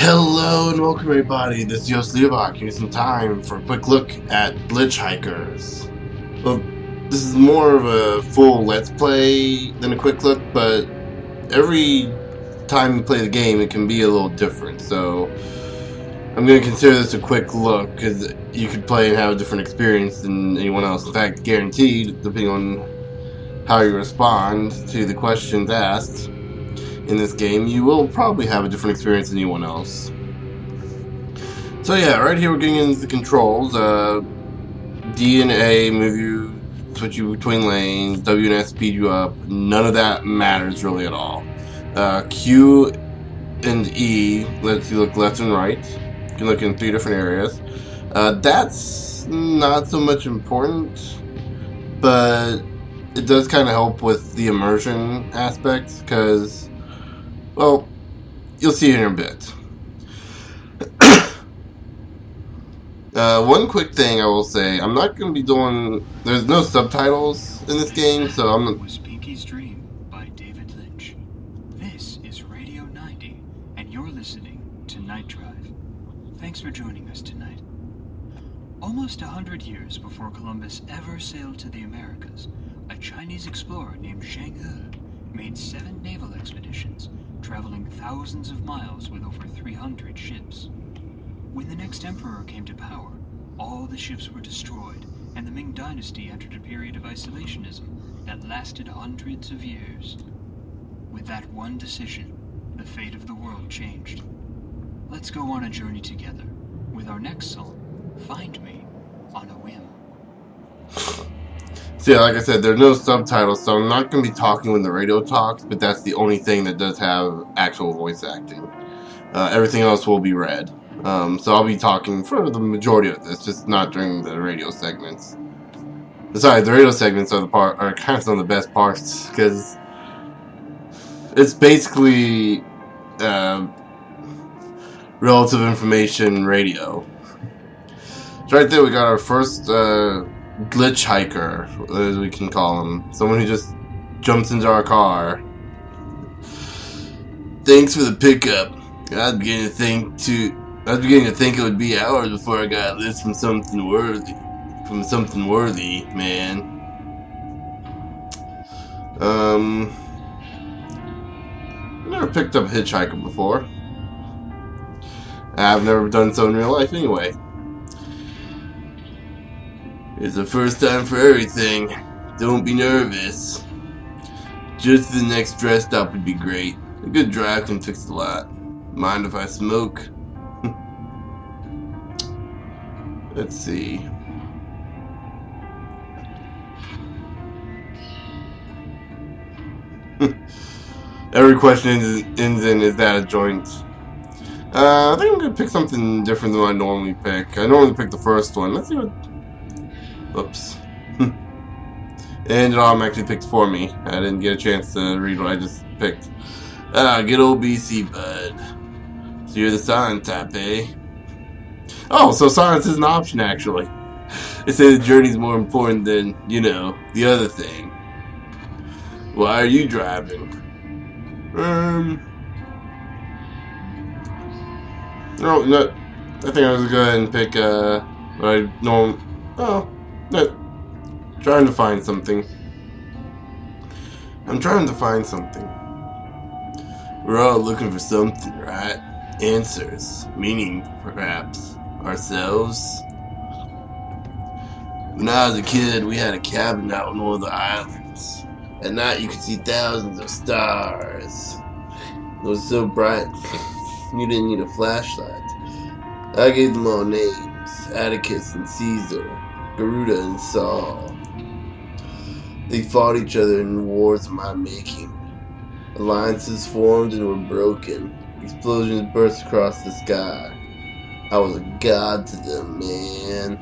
Hello and welcome everybody, this is Yost Leobach. Here's some time for a quick look at Hickers. Well, this is more of a full let's play than a quick look, but every time you play the game it can be a little different, so I'm going to consider this a quick look because you could play and have a different experience than anyone else. In fact, guaranteed, depending on how you respond to the questions asked in this game, you will probably have a different experience than anyone else. So yeah, right here we're getting into the controls. D and A move you, switch you between lanes. W and S speed you up. None of that matters really at all. Q and E lets you look left and right. You can look in 3 different areas. That's not so much important, but it does kind of help with the immersion aspect because, well, you'll see it in a bit. One quick thing I will say, I'm not going to be doing, there's no subtitles in this game, so That was Pinky's Dream by David Lynch. This is Radio 90, and you're listening to Night Drive. Thanks for joining us tonight. Almost 100 years before Columbus ever sailed to the Americas, a Chinese explorer named Zheng He made 7 naval expeditions, traveling thousands of miles with over 300 ships. When the next emperor came to power, all the ships were destroyed, and the Ming Dynasty entered a period of isolationism that lasted hundreds of years. With that one decision, the fate of the world changed. Let's go on a journey together, with our next song, Find Me on a Whim. So yeah, like I said, there's no subtitles, so I'm not going to be talking when the radio talks, but that's the only thing that does have actual voice acting. Everything else will be read. So I'll be talking for the majority of this, just not during the radio segments. Besides, the radio segments are kind of some of the best parts, because it's basically relative information radio. So right there we got our first glitch hiker, as we can call him. Someone who just jumps into our car. Thanks for the pickup. I was beginning to think it would be hours before I got a list from something worthy, man. I've never picked up a hitchhiker before. I've never done so in real life anyway. It's the first time for everything. Don't be nervous. Just the next rest stop would be great. A good drive can fix a lot. Mind if I smoke? Let's see. Every question ends in, is that a joint? I think I'm going to pick something different than what I normally pick. I normally pick the first one. Let's see what... Oops. And it automatically picked for me. I didn't get a chance to read what I just picked. Good old BC, bud. So you're the silent type, eh? Oh, so silence is an option, actually. It says the journey's more important than, you know, the other thing. Why are you driving? No, I think I was going to go ahead and pick, what I normally... Oh, no. Trying to find something. I'm trying to find something. We're all looking for something, right? Answers. Meaning, perhaps. Ourselves. When I was a kid, we had a cabin out on one of the islands. At night, you could see thousands of stars. It was so bright, you didn't need a flashlight. I gave them all names: Atticus and Caesar, Garuda and Saul. They fought each other in wars of my making. Alliances formed and were broken. Explosions burst across the sky. I was a god to them, man.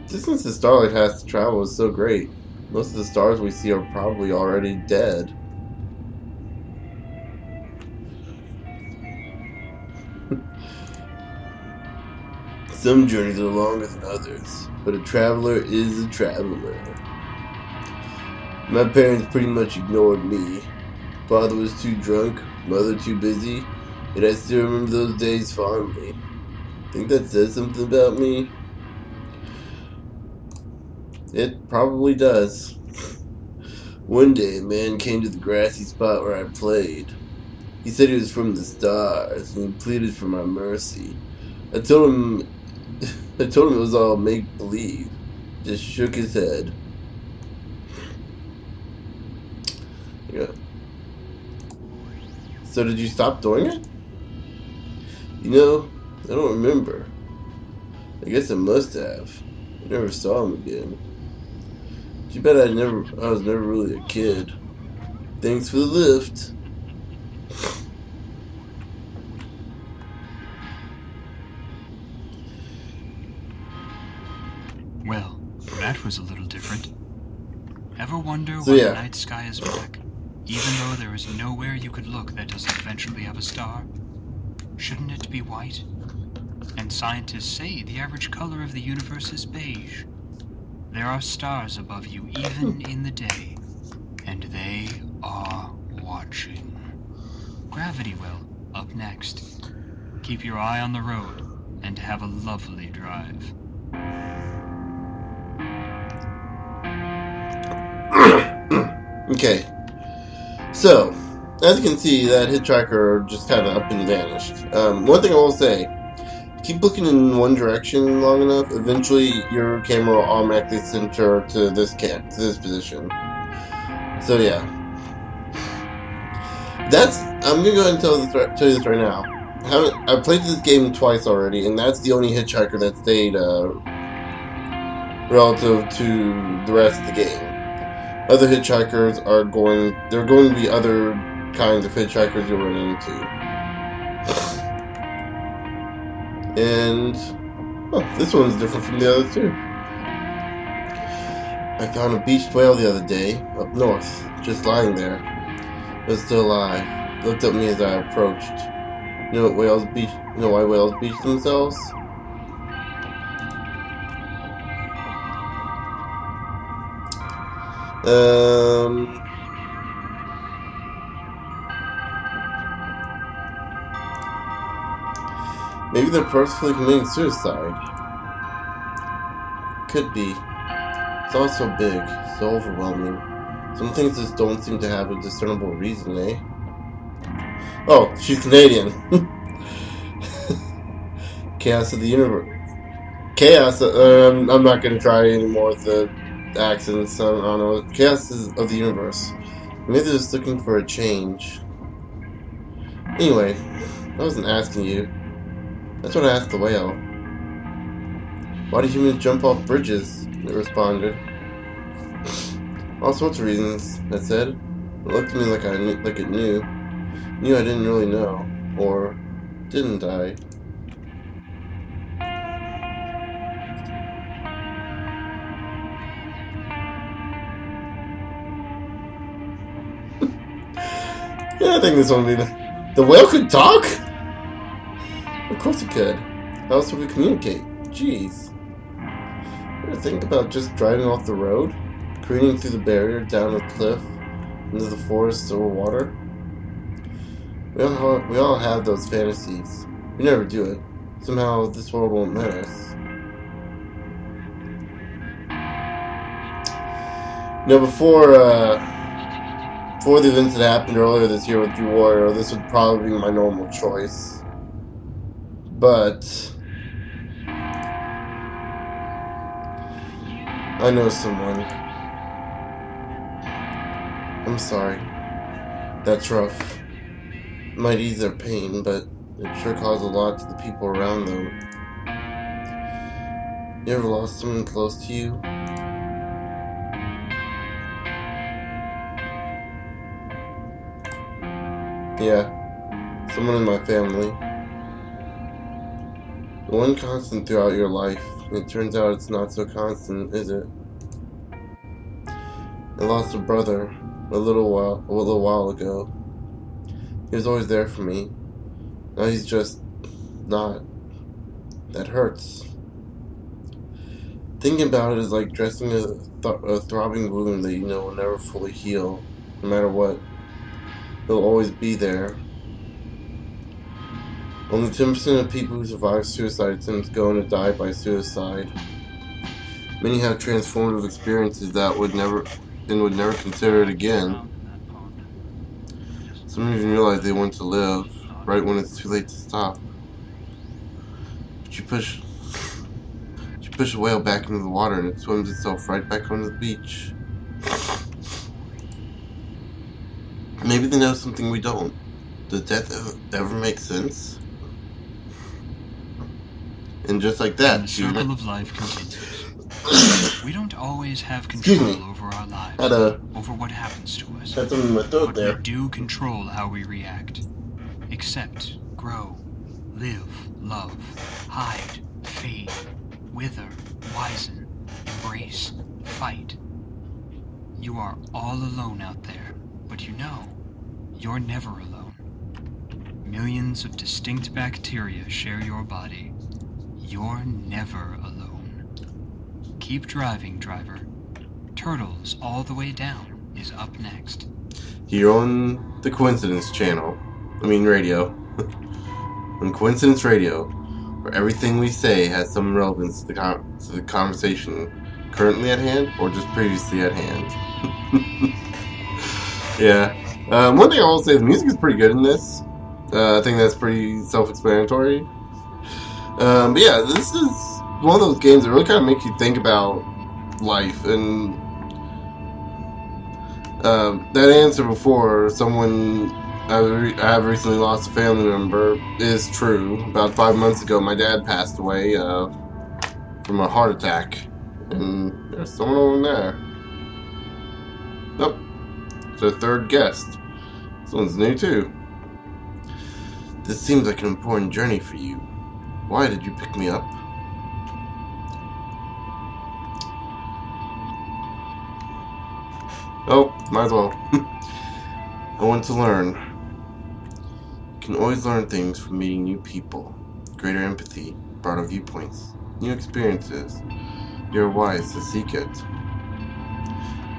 Distance the starlight has to travel is so great. Most of the stars we see are probably already dead. Some journeys are longer than others, but a traveler is a traveler. My parents pretty much ignored me, Father was too drunk, mother too busy, yet I still remember those days fondly. Think that says something about me? It probably does. One day, a man came to the grassy spot where I played. He said he was from the stars, and he pleaded for my mercy. I told him it was all make-believe. Just shook his head. Yeah. So did you stop doing it? You know, I don't remember. I guess I must have. I never saw him again. Too bad I was never really a kid. Thanks for the lift. Well, that was a little different. Ever wonder So, why yeah. the night sky is black, even though there is nowhere you could look that doesn't eventually have a star? Shouldn't it be white? And scientists say the average color of the universe is beige. There are stars above you even in the day, and they are watching. Gravity will, up next. Keep your eye on the road, and have a lovely drive. Okay. So, as you can see, that hitchhiker just kind of up and vanished. One thing I will say, keep looking in one direction long enough, eventually your camera will automatically center to this position. So yeah. I'm gonna go ahead and tell you this right now. I've played this game twice already, and that's the only hitchhiker that stayed relative to the rest of the game. Other hitchhikers there are going to be other kinds of hitchhikers you'll run into. And this one's different from the other two. I found a beached whale the other day, up north, just lying there. It was still alive. It looked at me as I approached. You know why whales beach themselves? Maybe they're purposefully committing suicide. Could be. It's all so big, so overwhelming. Some things just don't seem to have a discernible reason, eh? Oh, she's Canadian. Chaos of the universe. Chaos. I'm not gonna try anymore with the accents. I don't know. Chaos of the universe. Maybe they're just looking for a change. Anyway, I wasn't asking you. That's what I asked the whale. Why do humans jump off bridges? It responded. All sorts of reasons, I said. It looked at me like it knew. Knew I didn't really know. Or didn't I? Yeah, I think this one would be the whale could talk? Of course it could. How else would we communicate? Jeez. Ever think about just driving off the road? Careening through the barrier, down a cliff, into the forest or water? We all have those fantasies. We never do it. Somehow this world won't let us. You know, before the events that happened earlier this year with Drew Warrior, this would probably be my normal choice. But I know someone. I'm sorry. That's rough. It might ease their pain, but it sure caused a lot to the people around them. You ever lost someone close to you? Yeah, someone in my family. The one constant throughout your life. It turns out it's not so constant, is it? I lost a brother a little while ago. He was always there for me. Now he's just not. That hurts. Thinking about it is like dressing a throbbing wound that you know will never fully heal, no matter what. It'll always be there. Only 10% of people who survive suicide attempts go on to die by suicide. Many have transformative experiences that would never consider it again. Some even realize they want to live right when it's too late to stop. But you push a whale back into the water and it swims itself right back onto the beach. Maybe they know something we don't. Does death ever make sense? And just like that, and the circle of life continues. We don't always have Excuse control me. over our lives, over what happens to us. Had something in my throat But there. we do control how we react. Accept, grow, live, love, hide, fade, wither, wisen, embrace, fight. You are all alone out there, but you know, you're never alone. Millions of distinct bacteria share your body. You're never alone. Keep driving, driver. Turtles All the Way Down is up next. Here on the Coincidence Channel. Radio. On Coincidence Radio, where everything we say has some relevance to the conversation currently at hand or just previously at hand. Yeah. One thing I will say, the music is pretty good in this. I think that's pretty self-explanatory. But yeah, this is one of those games that really kind of make you think about life. And that answer before, someone I have recently lost a family member, is true. About 5 months ago, my dad passed away from a heart attack. And there's someone over there. Nope. It's our third guest. This one's new too. This seems like an important journey for you. Why did you pick me up? Oh, might as well. I want to learn. You can always learn things from meeting new people. Greater empathy, broader viewpoints, new experiences. You're wise to seek it.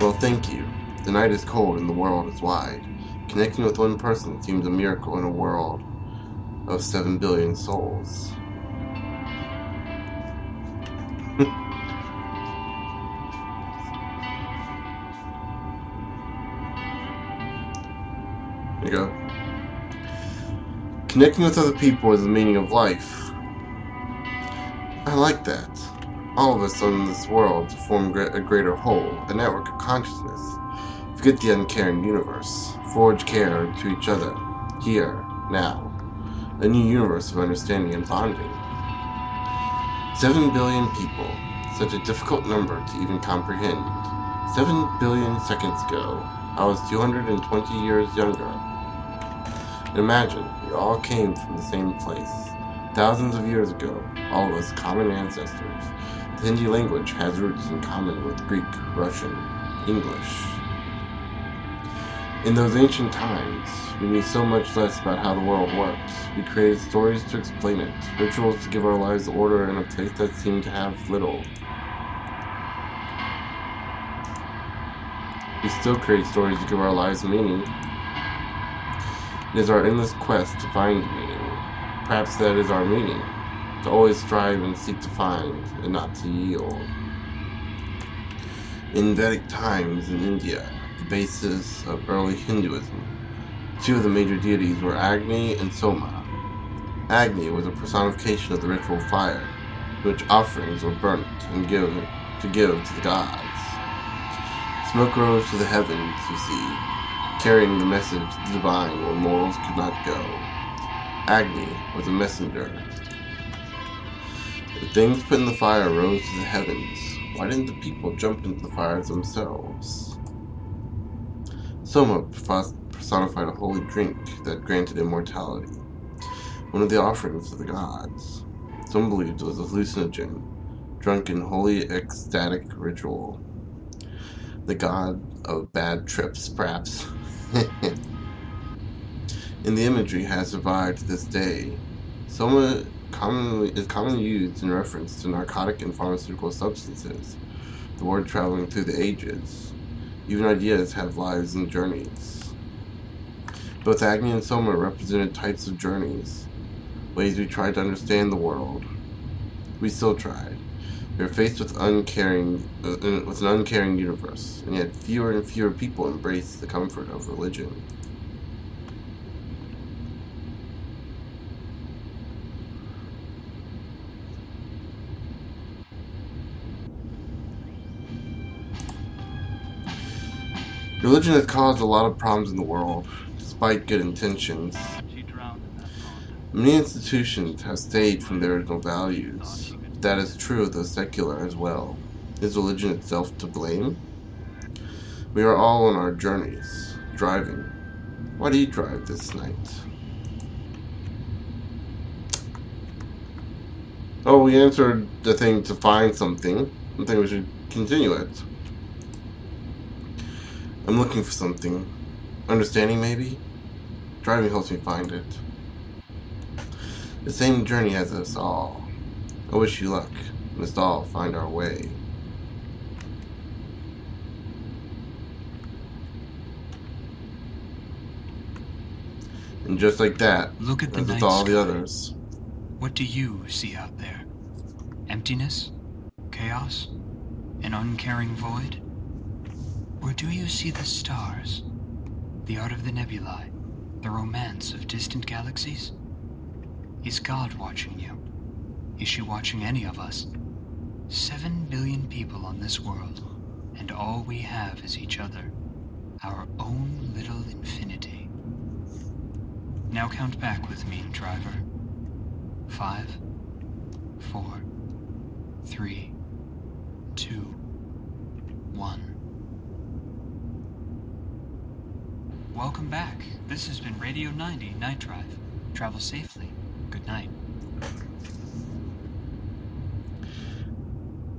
Well, thank you. The night is cold and the world is wide. Connecting with one person seems a miracle in a world of 7 billion souls. There you go. Connecting with other people is the meaning of life. I like that. All of us on this world to form a greater whole, a network of consciousness. Forget the uncaring universe. Forge care to each other. Here, now. A new universe of understanding and bonding. 7 billion people. Such a difficult number to even comprehend. 7 billion seconds ago, I was 220 years younger. Imagine, we all came from the same place. Thousands of years ago, all of us common ancestors. The Hindi language has roots in common with Greek, Russian, English. In those ancient times, we knew so much less about how the world worked. We created stories to explain it, rituals to give our lives order in a place that seemed to have little. We still create stories to give our lives meaning. It is our endless quest to find meaning. Perhaps that is our meaning, to always strive and seek to find, and not to yield. In Vedic times in India, the basis of early Hinduism, two of the major deities were Agni and Soma. Agni was a personification of the ritual fire, in which offerings were burnt and given to the gods. Smoke rose to the heavens, you see, carrying the message of the divine where mortals could not go. Agni was a messenger. The things put in the fire rose to the heavens. Why didn't the people jump into the fires themselves? Soma personified a holy drink that granted immortality, one of the offerings of the gods. Some believed it was a hallucinogen, drunk in holy ecstatic ritual. The god of bad trips, perhaps. And the imagery has survived to this day. Soma is commonly used in reference to narcotic and pharmaceutical substances, the word traveling through the ages. Even ideas have lives and journeys. Both Agni and Soma represented types of journeys, ways we tried to understand the world. We still try. We are faced with an uncaring universe, and yet fewer and fewer people embrace the comfort of religion. Religion has caused a lot of problems in the world, despite good intentions. Many institutions have strayed from their original values. That is true of the secular as well. Is religion itself to blame? We are all on our journeys, driving. Why do you drive this night? Oh, we answered the thing to find something. I think we should continue it. I'm looking for something. Understanding, maybe? Driving helps me find it. The same journey as us all. I wish you luck. We must all find our way. And just like that, look at the as night with all sky. the others. What do you see out there? Emptiness? Chaos? An uncaring void? Or do you see the stars? The art of the nebulae? The romance of distant galaxies? Is God watching you? Is she watching any of us? 7 billion people on this world, and all we have is each other. Our own little infinity. Now count back with me, driver. 5, 4, 3, 2, 1. Welcome back. This has been Radio 90 Night Drive. Travel safely. Good night.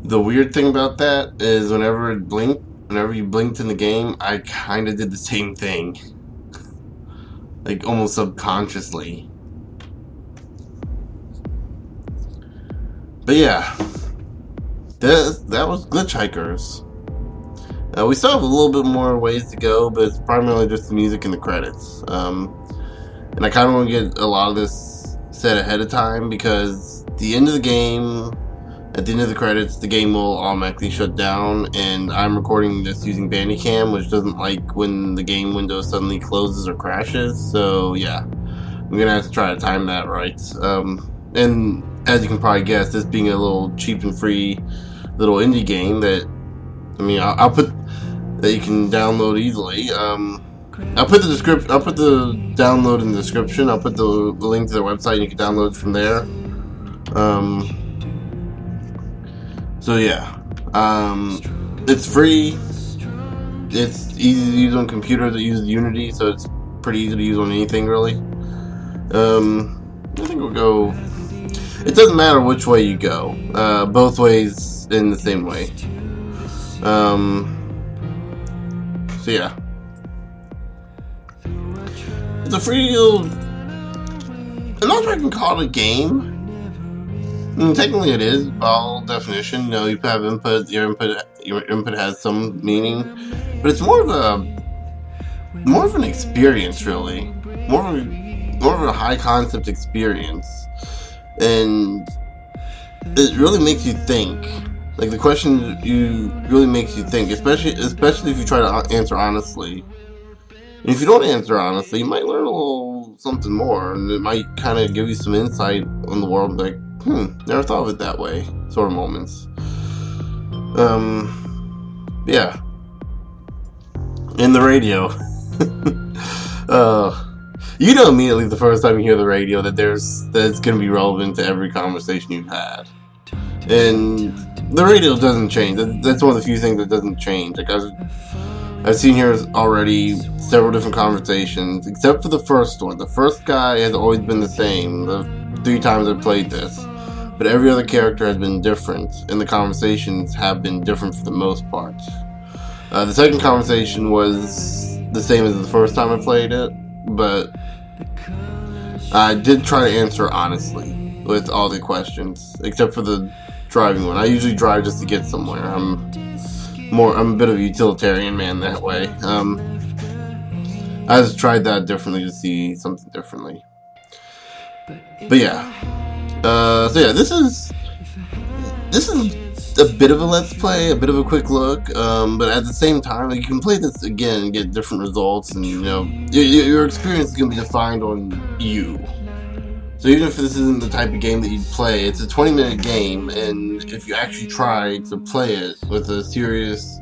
The weird thing about that is whenever you blinked in the game, I kind of did the same thing. Like, almost subconsciously. But yeah, that was Glitch Hikers. We still have a little bit more ways to go, but it's primarily just the music and the credits. And I kind of want to get a lot of this set ahead of time, because the end of the game, at the end of the credits, the game will automatically shut down, and I'm recording this using Bandicam, which doesn't like when the game window suddenly closes or crashes, so yeah, I'm gonna have to try to time that right. And as you can probably guess, this being a little cheap and free little indie game that, I mean, I'll put that you can download easily. I'll put the download in the description. I'll put the link to their website, and you can download from there. So yeah, it's free. It's easy to use on computers that use Unity, so it's pretty easy to use on anything really. I think we'll go. It doesn't matter which way you go. Both ways in the same way. So yeah, it's a free little. I'm not sure I can call it a game. I mean, technically, it is by all definition. You know, you have input. Your input has some meaning, but it's more of an experience, really. More of a high concept experience, and it really makes you think. Like, the question really makes you think, especially if you try to answer honestly. And if you don't answer honestly, you might learn a little something more, and it might kind of give you some insight on the world. Like, never thought of it that way. Sort of moments. Yeah. In the radio. You know immediately the first time you hear the radio that it's going to be relevant to every conversation you've had. And the radio doesn't change. That's one of the few things that doesn't change. Like, I've seen here already several different conversations, except for the first one. The first guy has always been the same, the 3 times I've played this. But every other character has been different, and the conversations have been different for the most part. The second conversation was the same as the first time I played it, but I did try to answer honestly with all the questions, except for the driving one. I usually drive just to get somewhere. I'm a bit of a utilitarian man that way. I just tried that differently to see something differently. But yeah. So yeah, this is a bit of a let's play, a bit of a quick look, but at the same time, like, you can play this again and get different results, and your experience is gonna be defined on you. So even if this isn't the type of game that you'd play, it's a 20-minute game, and if you actually try to play it with a serious,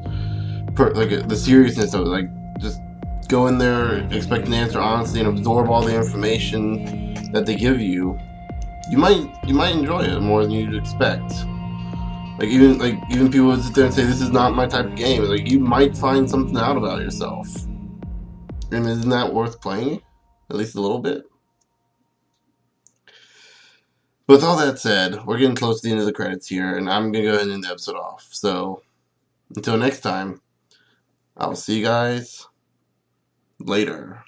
the seriousness of it, like just go in there expecting to answer honestly and absorb all the information that they give you, you might enjoy it more than you'd expect. Even people would sit there and say this is not my type of game. Like, you might find something out about yourself, and isn't that worth playing? At least a little bit. With all that said, we're getting close to the end of the credits here, and I'm gonna go ahead and end the episode off. So until next time, I'll see you guys later.